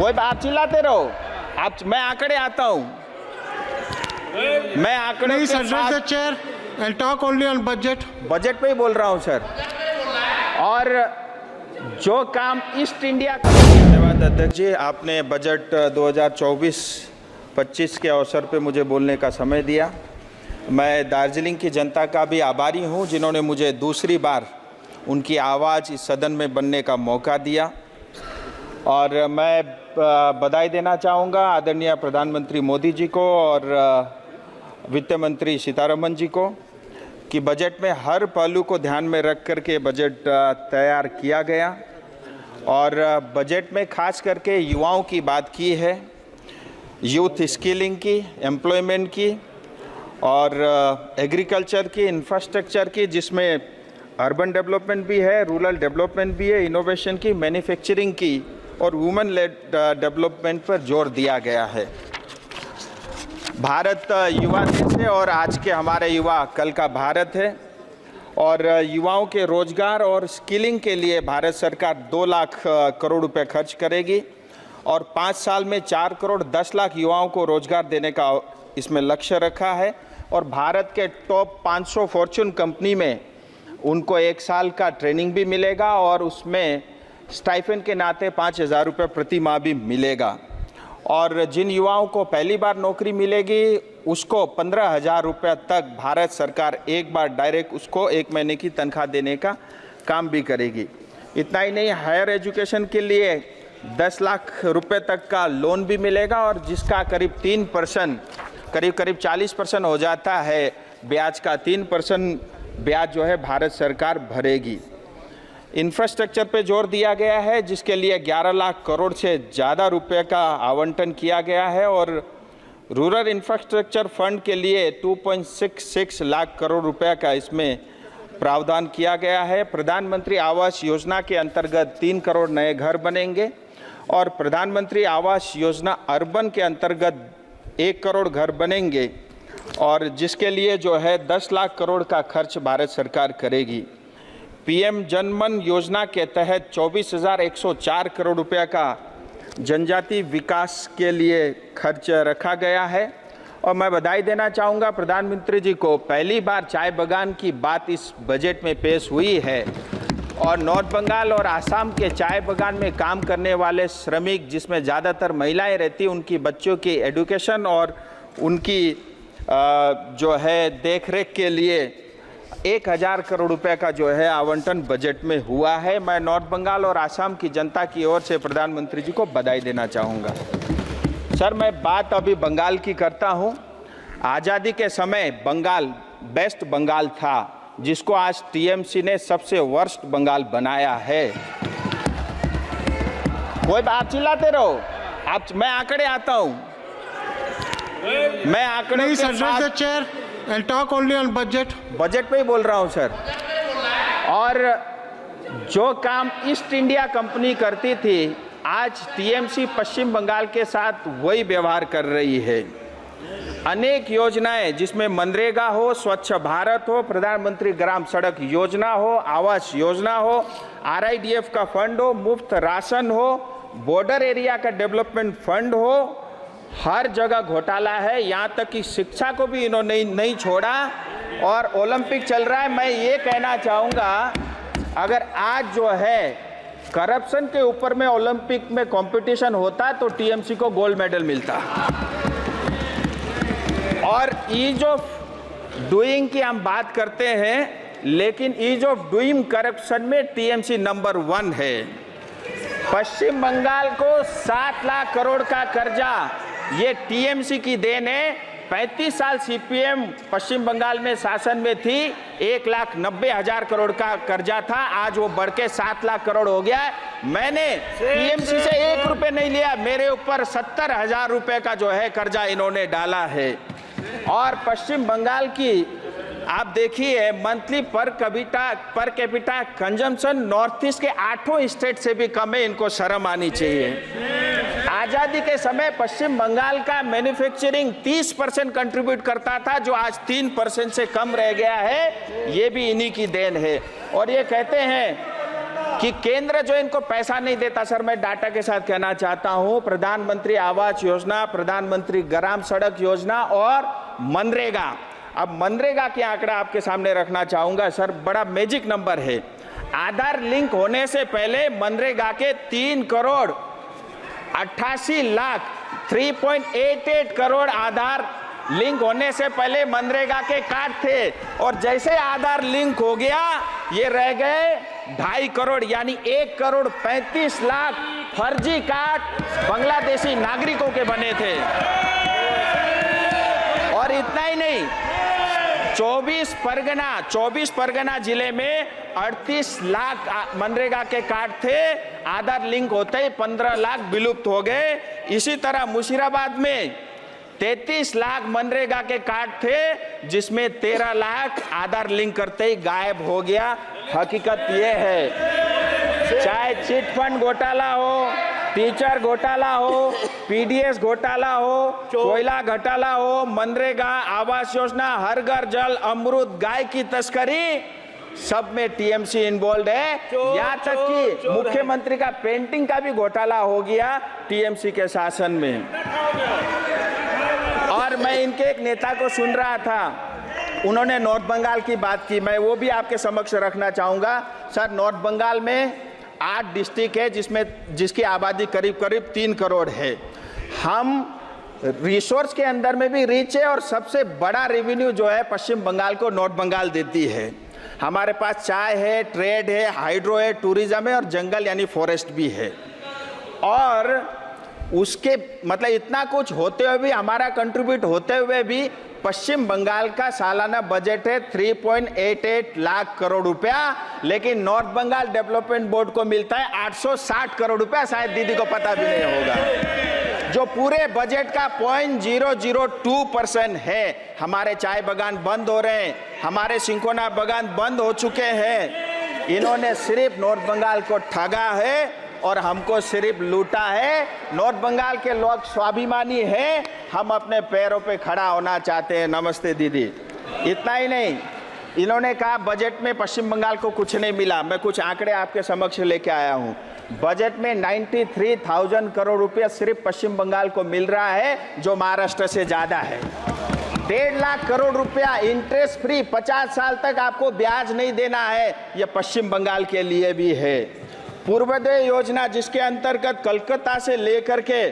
कोई आप चिल्लाते रहो। मैं आंकड़े आता हूं। मैं आंकड़े Please address the chair and talk only on budget. Budget पे ही बोल रहा हूं सर। और जो काम ईस्ट इंडिया धन्यवाद अध्यक्ष जी, आपने बजट 2024-25 के अवसर पे मुझे बोलने का समय दिया। मैं दार्जिलिंग की जनता का भी आभारी हूं जिन्होंने मुझे दूसरी बार उनकी आवाज़ इस सदन में बनने का मौका दिया। और मैं बधाई देना चाहूँगा आदरणीय प्रधानमंत्री मोदी जी को और वित्त मंत्री सीतारमण जी को कि बजट में हर पहलू को ध्यान में रख कर के बजट तैयार किया गया। और बजट में खास करके युवाओं की बात की है, यूथ स्किलिंग की, एम्प्लॉयमेंट की और एग्रीकल्चर की, इंफ्रास्ट्रक्चर की, जिसमें अर्बन डेवलपमेंट भी है, रूरल डेवलपमेंट भी है, इनोवेशन की, मैन्युफैक्चरिंग की और वुमेन लेड डेवलपमेंट पर जोर दिया गया है। भारत युवा देश है और आज के हमारे युवा कल का भारत है। और युवाओं के रोजगार और स्किलिंग के लिए भारत सरकार 2 लाख करोड़ रुपए खर्च करेगी और 5 साल में 4 करोड़ 10 लाख युवाओं को रोजगार देने का इसमें लक्ष्य रखा है। और भारत के टॉप 500 फॉर्च्यून कंपनी में उनको 1 साल का ट्रेनिंग भी मिलेगा और उसमें स्टाइपेंड के नाते 5,000 रुपये प्रति माह भी मिलेगा। और जिन युवाओं को पहली बार नौकरी मिलेगी उसको 15,000 रुपये तक भारत सरकार एक बार डायरेक्ट उसको 1 महीने की तनख्वाह देने का काम भी करेगी। इतना ही नहीं, हायर एजुकेशन के लिए 10 लाख रुपए तक का लोन भी मिलेगा और जिसका करीब 3%, करीब 40% हो जाता है ब्याज का, 3% ब्याज जो है भारत सरकार भरेगी। इंफ्रास्ट्रक्चर पे जोर दिया गया है जिसके लिए 11 लाख करोड़ से ज़्यादा रुपए का आवंटन किया गया है और रूरल इंफ्रास्ट्रक्चर फंड के लिए 2.66 लाख करोड़ रुपए का इसमें प्रावधान किया गया है। प्रधानमंत्री आवास योजना के अंतर्गत 3 करोड़ नए घर बनेंगे और प्रधानमंत्री आवास योजना अर्बन के अंतर्गत 1 करोड़ घर बनेंगे और जिसके लिए जो है 10 लाख करोड़ का खर्च भारत सरकार करेगी। पीएम जनमन योजना के तहत 24,104 करोड़ रुपया का जनजाति विकास के लिए खर्च रखा गया है। और मैं बधाई देना चाहूँगा प्रधानमंत्री जी को, पहली बार चाय बागान की बात इस बजट में पेश हुई है और नॉर्थ बंगाल और आसाम के चाय बागान में काम करने वाले श्रमिक, जिसमें ज़्यादातर महिलाएं रहती, उनकी बच्चों की एजुकेशन और उनकी जो है देखरेख के लिए 1,000 करोड़ रुपए का जो है आवंटन बजट में हुआ है। मैं नॉर्थ बंगाल और आसाम की जनता की ओर से प्रधानमंत्री जी को बधाई देना चाहूँगा। सर, मैं बात अभी बंगाल की करता हूँ। आज़ादी के समय बंगाल बेस्ट बंगाल था, जिसको आज टीएमसी ने सबसे वर्स्ट बंगाल बनाया है। कोई आप चिल्लाते रहो। मैं आंकड़े आता हूँ। मैं आंकड़े Please address the chair and talk only on budget. Budget पे ही बोल रहा हूँ सर। और जो काम ईस्ट इंडिया कंपनी करती थी, आज टीएमसी पश्चिम बंगाल के साथ वही व्यवहार कर रही है। अनेक योजनाएं जिसमें मनरेगा हो, स्वच्छ भारत हो, प्रधानमंत्री ग्राम सड़क योजना हो, आवास योजना हो, आरआईडीएफ का फंड हो, मुफ्त राशन हो, बॉर्डर एरिया का डेवलपमेंट फंड हो, हर जगह घोटाला है। यहाँ तक कि शिक्षा को भी इन्होंने नहीं छोड़ा। और ओलंपिक चल रहा है। मैं ये कहना चाहूँगा, अगर आज जो है करप्शन के ऊपर में ओलंपिक में कंपटीशन होता तो टीएमसी को गोल्ड मेडल मिलता। और ईज ऑफ डूइंग की हम बात करते हैं, लेकिन ईज ऑफ डूइंग करप्शन में टीएमसी नंबर 1 है। पश्चिम बंगाल को 7 लाख करोड़ का कर्जा ये टीएमसी की देन है। 35 साल सीपीएम पश्चिम बंगाल में शासन में थी, 1,90,000 करोड़ का कर्जा था, आज वो बढ़ के 7 लाख करोड़ हो गया है। मैंने टीएमसी से 1 रुपये नहीं लिया, मेरे ऊपर 70,000 रुपये का जो है कर्जा इन्होंने डाला है। और पश्चिम बंगाल की आप देखिए monthly per capita consumption north east के 8 स्टेट से भी कम है। इनको शर्म आनी चाहिए। आज़ादी के समय पश्चिम बंगाल का मैन्युफैक्चरिंग 30% कंट्रीब्यूट करता था, जो आज 3% से कम रह गया है। ये भी इन्हीं की देन है। और ये कहते हैं कि केंद्र जो इनको पैसा नहीं देता। सर मैं डाटा के साथ कहना चाहता हूं, प्रधानमंत्री आवास योजना, प्रधानमंत्री ग्राम सड़क योजना और मनरेगा। अब मनरेगा के आंकड़ा आपके सामने रखना चाहूंगा सर, बड़ा मैजिक नंबर है। आधार लिंक होने से पहले मनरेगा के 3 करोड़ 88 लाख 3.88 करोड़ आधार लिंक होने से पहले मनरेगा के कार्ड थे, और जैसे आधार लिंक हो गया ये रह गए 2.5 करोड़, यानी 1 करोड़ 35 लाख फर्जी कार्ड बांग्लादेशी नागरिकों के बने थे। और इतना ही नहीं, 24 परगना जिले में 38 लाख मनरेगा के कार्ड थे, आधार लिंक होते ही 15 लाख विलुप्त हो गए। इसी तरह मुशीराबाद में 33 लाख मनरेगा के कार्ड थे, जिसमें 13 लाख आधार लिंक करते ही गायब हो गया। हकीकत यह है, चाहे चिट फंड घोटाला हो, टीचर घोटाला हो, पीडीएस घोटाला हो, कोयला घोटाला हो, मनरेगा, आवास योजना, हर घर जल, अमृत, गाय की तस्करी, सब में टीएमसी इन्वॉल्व है। यहाँ तक कि मुख्यमंत्री का पेंटिंग का भी घोटाला हो गया टीएमसी के शासन में। और मैं इनके एक नेता को सुन रहा था, उन्होंने नॉर्थ बंगाल की बात की, मैं वो भी आपके समक्ष रखना चाहूँगा। सर नॉर्थ बंगाल में 8 डिस्ट्रिक्ट है जिसकी आबादी करीब करीब 3 करोड़ है। हम रिसोर्स के अंदर में भी रिच है, और सबसे बड़ा रेवेन्यू जो है पश्चिम बंगाल को नॉर्थ बंगाल देती है। हमारे पास चाय है, ट्रेड है, हाइड्रो है, टूरिज्म है और जंगल यानी फॉरेस्ट भी है। और उसके मतलब इतना कुछ होते हुए भी, हमारा कंट्रीब्यूट होते हुए भी पश्चिम बंगाल का सालाना बजट है 3.88 लाख करोड़ रुपया, लेकिन नॉर्थ बंगाल डेवलपमेंट बोर्ड को मिलता है 860 करोड़ रुपया, शायद दीदी को पता भी नहीं होगा, जो पूरे बजट का 0.002% है। हमारे चाय बागान बंद हो रहे हैं, हमारे सिंकोना बागान बंद हो चुके हैं। इन्होंने सिर्फ नॉर्थ बंगाल को ठगा है और हमको सिर्फ लूटा है। नॉर्थ बंगाल के लोग स्वाभिमानी हैं, हम अपने पैरों पे खड़ा होना चाहते हैं। नमस्ते दीदी। इतना ही नहीं, इन्होंने कहा बजट में पश्चिम बंगाल को कुछ नहीं मिला। मैं कुछ आंकड़े आपके समक्ष लेके आया हूँ। बजट में 93,000 करोड़ रुपया सिर्फ पश्चिम बंगाल को मिल रहा है, जो महाराष्ट्र से ज़्यादा है। 1.5 लाख करोड़ रुपया इंटरेस्ट फ्री, 50 साल तक आपको ब्याज नहीं देना है, यह पश्चिम बंगाल के लिए भी है। पूर्वोदय योजना, जिसके अंतर्गत कलकत्ता से लेकर के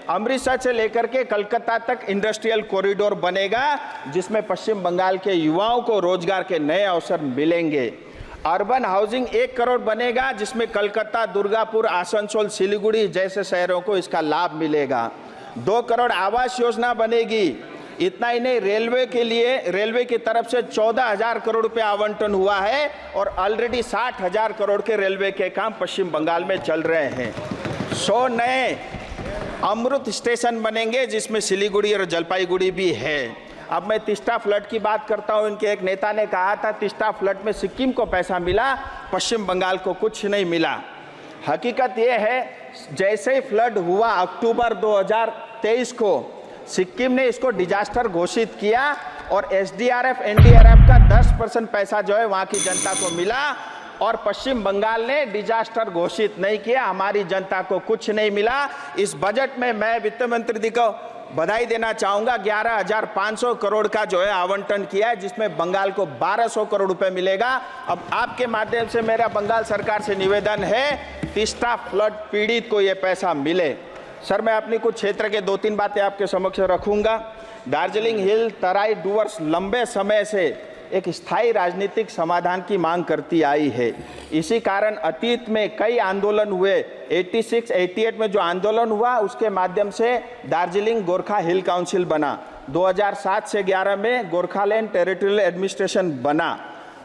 अमृतसर से लेकर के कलकत्ता तक इंडस्ट्रियल कॉरिडोर बनेगा, जिसमें पश्चिम बंगाल के युवाओं को रोजगार के नए अवसर मिलेंगे। अर्बन हाउसिंग 1 करोड़ बनेगा, जिसमें कलकत्ता, दुर्गापुर, आसनसोल, सिलीगुड़ी जैसे शहरों को इसका लाभ मिलेगा। 2 करोड़ आवास योजना बनेगी। इतना ही नहीं, रेलवे के लिए रेलवे की तरफ से 14,000 करोड़ रुपया आवंटन हुआ है, और ऑलरेडी 60,000 करोड़ के रेलवे के काम पश्चिम बंगाल में चल रहे हैं। 100 नए अमृत स्टेशन बनेंगे, जिसमें सिलीगुड़ी और जलपाईगुड़ी भी है। अब मैं तीस्ता फ्लड की बात करता हूं। इनके एक नेता ने कहा था तीस्ता फ्लड में सिक्किम को पैसा मिला, पश्चिम बंगाल को कुछ नहीं मिला। हकीकत यह है, जैसे ही फ्लड हुआ अक्टूबर 2023 को, सिक्किम ने इसको डिजास्टर घोषित किया, और एसडीआरएफ एनडीआरएफ का 10% पैसा जो है वहाँ की जनता को मिला, और पश्चिम बंगाल ने डिजास्टर घोषित नहीं किया। हमारी जनता को कुछ नहीं मिला। इस बजट में मैं वित्त मंत्री जी को बधाई देना चाहूँगा। 11,500 करोड़ का जो है आवंटन किया है, जिसमें बंगाल को 1,200 करोड़ रुपए मिलेगा। अब आपके माध्यम से मेरा बंगाल सरकार से निवेदन है, तीस्ता फ्लड पीड़ित को ये पैसा मिले। सर मैं अपनी कुछ क्षेत्र के 2-3 बातें आपके समक्ष रखूंगा। दार्जिलिंग हिल तराई डूवर्स लंबे समय से एक स्थायी राजनीतिक समाधान की मांग करती आई है। इसी कारण अतीत में कई आंदोलन हुए। 86-88 में जो आंदोलन हुआ, उसके माध्यम से दार्जिलिंग गोरखा हिल काउंसिल बना। 2007 से 11 में गोरखालैंड टेरिटोरियल एडमिनिस्ट्रेशन बना।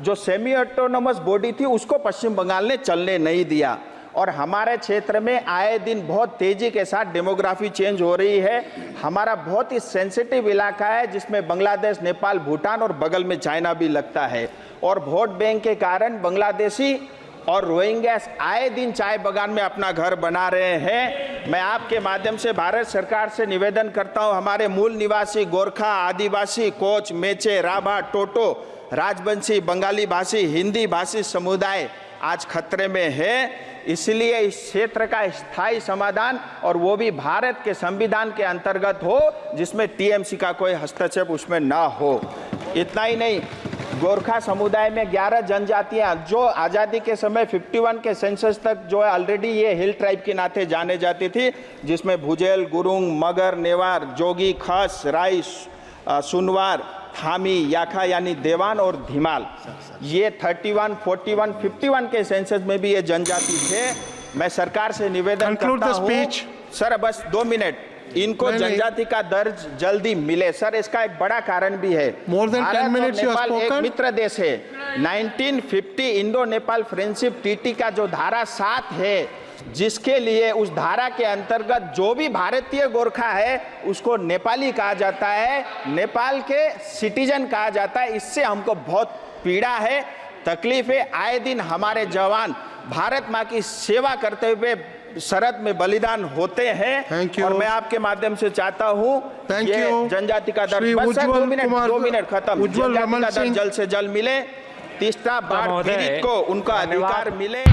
जो सेमी ऑटोनोमस बॉडी थी, उसको पश्चिम बंगाल ने चलने नहीं दिया, और हमारे क्षेत्र में आए दिन बहुत तेजी के साथ डेमोग्राफी चेंज हो रही है। हमारा बहुत ही सेंसिटिव इलाका है, जिसमें बांग्लादेश, नेपाल, भूटान और बगल में चाइना भी लगता है, और वोट बैंक के कारण बांग्लादेशी और रोहिंग्या आए दिन चाय बागान में अपना घर बना रहे हैं। मैं आपके माध्यम से भारत सरकार से निवेदन करता हूं, हमारे मूल निवासी गोरखा, आदिवासी, कोच, मेचे, राभा, टोटो, राजवंशी, बंगाली भाषी, हिंदी भाषी समुदाय आज खतरे में है। इसलिए इस क्षेत्र का स्थायी समाधान और वो भी भारत के संविधान के अंतर्गत हो, जिसमें टीएमसी का कोई हस्तक्षेप उसमें ना हो। इतना ही नहीं, गोरखा समुदाय में 11 जनजातियां जो आज़ादी के समय 51 के सेंसस तक जो है ऑलरेडी ये हिल ट्राइब के नाते जाने जाती थी, जिसमें भुजेल, गुरुंग, मगर, नेवार, जोगी, खस, राई, सुनवार, थामी, याखा यानी देवान और धीमाल, ये 31, 41, 51 के सेंसस में भी ये जनजाति थे। मैं सरकार से निवेदन Conclude करता the हूँ speech. सर, बस 2 मिनट, इनको जनजाति का दर्ज जल्दी मिले। सर, इसका एक बड़ा कारण भी है। More than 10 भारत और minutes you have नेपाल एक spoken. मित्र देश है। 1950 इंडो नेपाल फ्रेंडशिप ट्रीटी का जो धारा 7 है, जिसके लिए उस धारा के अंतर्गत जो भी भारतीय गोरखा है उसको नेपाली कहा जाता है, नेपाल के सिटीजन कहा जाता है। इससे हमको बहुत पीड़ा है, तकलीफ है। आए दिन हमारे जवान भारत माँ की सेवा करते हुए सरहद में बलिदान होते हैं। Thank you. और मैं आपके माध्यम से चाहता हूँ Thank ये you. जनजाति का श्री दर्ज, बस सर, 2 उज्ज्वल मिनट खत्म, उज्ज्वल जनजाति रमन का दर्ज सिंह। जल्द से जल्द मिले, तीसरा बाढ़ महोदय, पीड़ित को उनका धन्यवाद। अधिकार मिले।